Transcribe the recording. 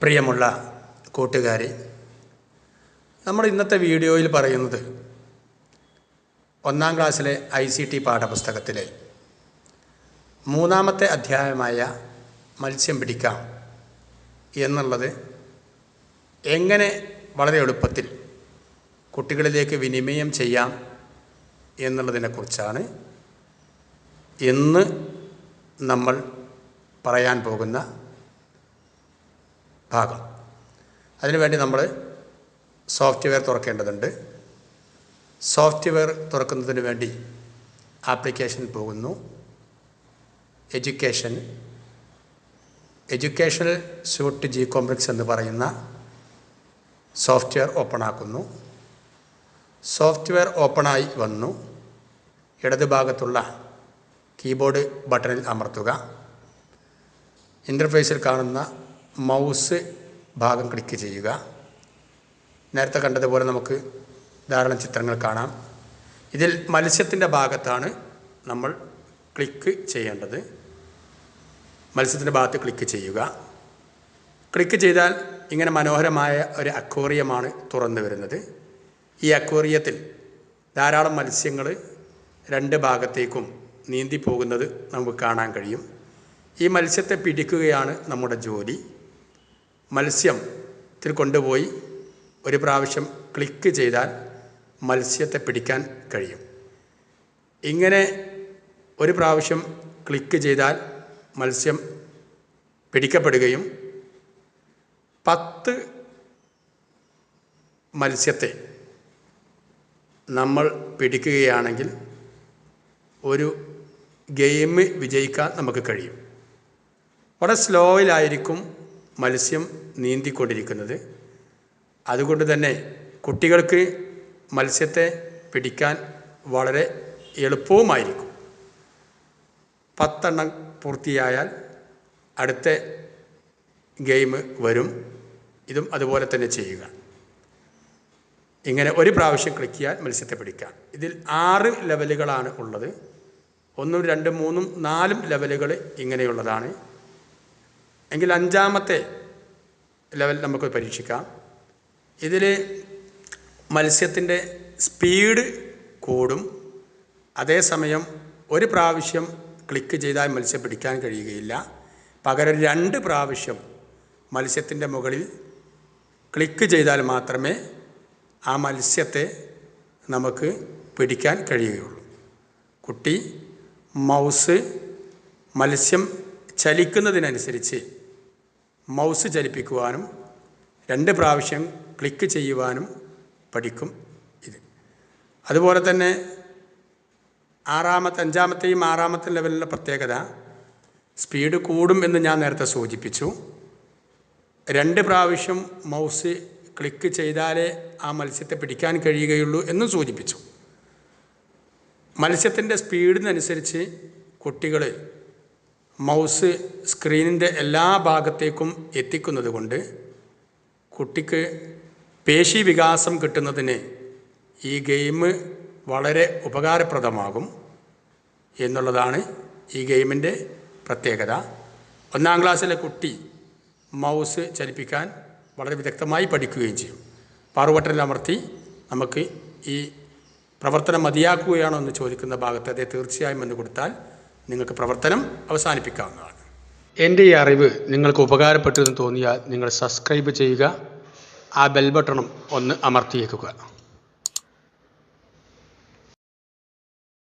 പ്രിയമുള്ള കൂട്ടുകാരെ, നമ്മൾ ഇന്നത്തെ വീഡിയോയിൽ പറയുന്നത് ഒന്നാം ക്ലാസ്സിലെ ICT പാഠപുസ്തകത്തിലെ മൂന്നാമത്തെ അധ്യായമായ മത്സ്യം പിടിക്കാം എന്നുള്ളത് എങ്ങനെ വളരെ എളുപ്പത്തിൽ കുട്ടികളിലേക്ക് വിനിമയം ചെയ്യാം എന്നുള്ളതിനെക്കുറിച്ചാണ് ഇന്ന് നമ്മൾ പറയാൻ പോകുന്ന ഭാഗം. അതിനുവേണ്ടി നമ്മൾ സോഫ്റ്റ്വെയർ തുറക്കേണ്ടതുണ്ട്. സോഫ്റ്റ്വെയർ തുറക്കുന്നതിന് വേണ്ടി ആപ്ലിക്കേഷനിൽ പോകുന്നു. എഡ്യൂക്കേഷണൽ സ്യൂട്ട് ജി കോംപ്ലക്സ് എന്ന് പറയുന്ന സോഫ്റ്റ്വെയർ ഓപ്പൺ ആക്കുന്നു. സോഫ്റ്റ്വെയർ ഓപ്പണായി വന്നു. ഇടത് ഭാഗത്തുള്ള കീബോർഡ് ബട്ടണിൽ അമർത്തുക. ഇൻ്റർഫേസിൽ കാണുന്ന മൗസ് ഭാഗം ക്ലിക്ക് ചെയ്യുക. നേരത്തെ കണ്ടതുപോലെ നമുക്ക് ധാരാളം ചിത്രങ്ങൾ കാണാം. ഇതിൽ മത്സ്യത്തിൻ്റെ ഭാഗത്താണ് നമ്മൾ ക്ലിക്ക് ചെയ്യേണ്ടത്. മത്സ്യത്തിൻ്റെ ഭാഗത്ത് ക്ലിക്ക് ചെയ്യുക. ക്ലിക്ക് ചെയ്താൽ ഇങ്ങനെ മനോഹരമായ ഒരു അക്വേറിയമാണ് തുറന്നു വരുന്നത്. ഈ അക്വേറിയത്തിൽ ധാരാളം മത്സ്യങ്ങൾ രണ്ട് ഭാഗത്തേക്കും നീന്തി പോകുന്നത് നമുക്ക് കാണാൻ കഴിയും. ഈ മത്സ്യത്തെ പിടിക്കുകയാണ് നമ്മുടെ ജോലി. മത്സ്യത്തിൽ കൊണ്ടുപോയി ഒരു പ്രാവശ്യം ക്ലിക്ക് ചെയ്താൽ മത്സ്യത്തെ പിടിക്കാൻ കഴിയും. ഇങ്ങനെ ഒരു പ്രാവശ്യം ക്ലിക്ക് ചെയ്താൽ മത്സ്യം പിടിക്കപ്പെടുകയും 10 മത്സ്യത്തെ നമ്മൾ പിടിക്കുകയാണെങ്കിൽ ഒരു ഗെയിം വിജയിക്കാൻ നമുക്ക് കഴിയും. വളരെ സ്ലോയിലായിരിക്കും മത്സ്യം നീന്തിക്കൊണ്ടിരിക്കുന്നത്. അതുകൊണ്ട് തന്നെ കുട്ടികൾക്ക് മത്സ്യത്തെ പിടിക്കാൻ വളരെ എളുപ്പവുമായിരിക്കും. 10 എണ്ണം പൂർത്തിയായാൽ അടുത്ത ഗെയിം വരും. ഇതും അതുപോലെ തന്നെ ചെയ്യുക. ഇങ്ങനെ ഒരു പ്രാവശ്യം ക്ലിക്ക് ചെയ്യാൻ മത്സ്യത്തെ പിടിക്കാം. ഇതിൽ 6 ലെവലുകളാണ് ഉള്ളത്. 1, 2, 3, 4 ലെവലുകൾ ഇങ്ങനെയുള്ളതാണ്. എങ്കിൽ 5ാമത്തെ ലെവൽ നമുക്ക് പരീക്ഷിക്കാം. ഇതിൽ മത്സ്യത്തിൻ്റെ സ്പീഡ് കൂടും. അതേസമയം ഒരു പ്രാവശ്യം ക്ലിക്ക് ചെയ്താൽ മത്സ്യം പിടിക്കാൻ കഴിയുകയില്ല. പകരം 2 പ്രാവശ്യം മത്സ്യത്തിൻ്റെ മുകളിൽ ക്ലിക്ക് ചെയ്താൽ മാത്രമേ ആ മത്സ്യത്തെ നമുക്ക് പിടിക്കാൻ കഴിയുകയുള്ളൂ. കുട്ടി മത്സ്യം ചലിക്കുന്നതിനനുസരിച്ച് മൗസ് ചലിപ്പിക്കുവാനും 2 പ്രാവശ്യം ക്ലിക്ക് ചെയ്യുവാനും പഠിക്കും. ഇത് അതുപോലെ തന്നെ 5ാമത്തെയും 6ാമത്തെ ലെവലിലെ പ്രത്യേകത സ്പീഡ് കൂടും എന്ന് ഞാൻ നേരത്തെ സൂചിപ്പിച്ചു. 2 പ്രാവശ്യം മൗസ് ക്ലിക്ക് ചെയ്താലേ ആ മത്സ്യത്തെ പിടിക്കാൻ കഴിയുകയുള്ളൂ എന്നും സൂചിപ്പിച്ചു. മത്സ്യത്തിൻ്റെ സ്പീഡിനനുസരിച്ച് കുട്ടികൾ മൗസ് സ്ക്രീനിൻ്റെ എല്ലാ ഭാഗത്തേക്കും എത്തിക്കുന്നത് കൊണ്ട് കുട്ടിക്ക് പേശി വികാസം കിട്ടുന്നതിന് ഈ ഗെയിം വളരെ ഉപകാരപ്രദമാകും എന്നുള്ളതാണ് ഈ ഗെയിമിൻ്റെ പ്രത്യേകത. 1ാം ക്ലാസ്സിലെ കുട്ടി മൗസ് ചലിപ്പിക്കാൻ വളരെ വിദഗ്ധമായി പഠിക്കുകയും ചെയ്യും. പവർ ബട്ടണിൽ അമർത്തി നമുക്ക് ഈ പ്രവർത്തനം മതിയാക്കുകയാണോ എന്ന് ചോദിക്കുന്ന ഭാഗത്ത് അതേ തീർച്ചയായും എന്ന് കൊടുത്താൽ നിങ്ങൾക്ക് പ്രവർത്തനം അവസാനിപ്പിക്കാവുന്നതാണ്. എൻ്റെ ഈ അറിവ് നിങ്ങൾക്ക് ഉപകാരപ്പെട്ടു എന്ന് തോന്നിയാൽ നിങ്ങൾ സബ്സ്ക്രൈബ് ചെയ്യുക. ആ ബെൽ ബട്ടണും ഒന്ന് അമർത്തിയേക്കുക.